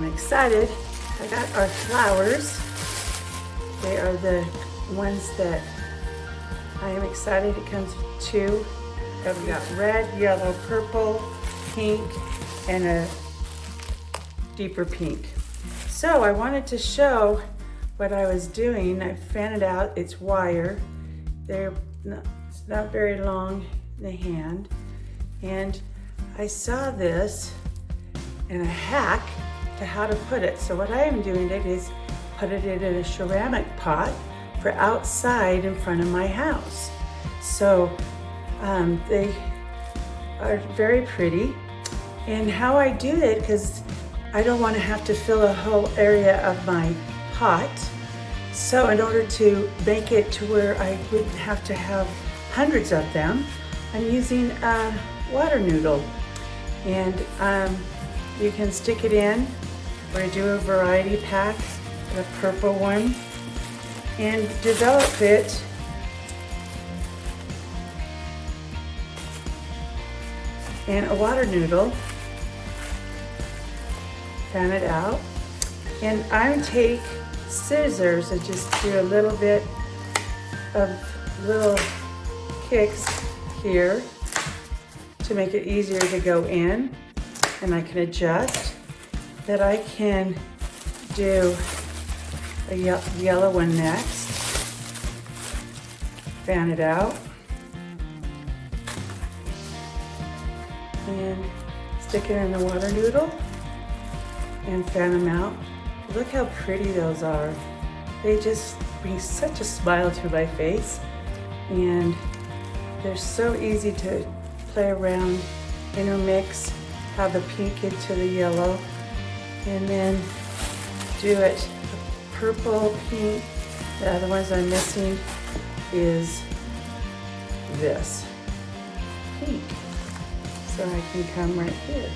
I'm excited. I got our flowers. They are the ones that I am excited. It comes with two. We've got red, yellow, purple, pink, and a deeper pink. So I wanted to show what I was doing. I fanned it out. It's wire. It's not very long in the hand. And I saw this in a hack to how to put it. So what I am doing is put it in a ceramic pot for outside in front of my house. So they are very pretty. And how I do it, because I don't want to have to fill a whole area of my pot. So in order to make it to where I wouldn't have to have hundreds of them, I'm using a water noodle. And you can stick it in, or do a variety pack, the purple one, and develop it in a water noodle. Fan it out, and I take scissors and just do a little bit of little kicks here to make it easier to go in, and I can adjust that. I can do a yellow one next, fan it out, and stick it in the water noodle and fan them out. Look how pretty those are. They just bring such a smile to my face, and they're so easy to play around, intermix, have the pink into the yellow, and then do it purple, pink. The other ones I'm missing is this pink. So I can come right here.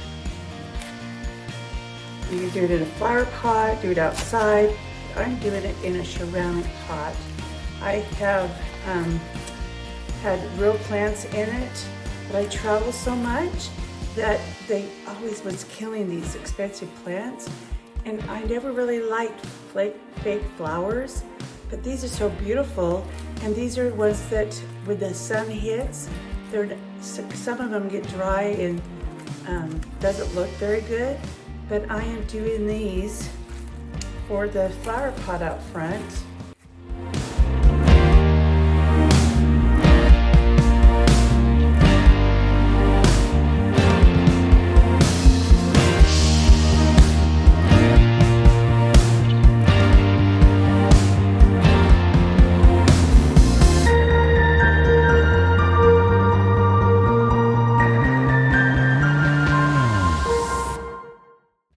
You can do it in a flower pot, do it outside. I'm doing it in a ceramic pot. I have had real plants in it, but I travel so much that they always was killing these expensive plants, and I never really liked fake flowers, but these are so beautiful, and these are ones that when the sun hits, some of them get dry and doesn't look very good. But I am doing these for the flower pot out front.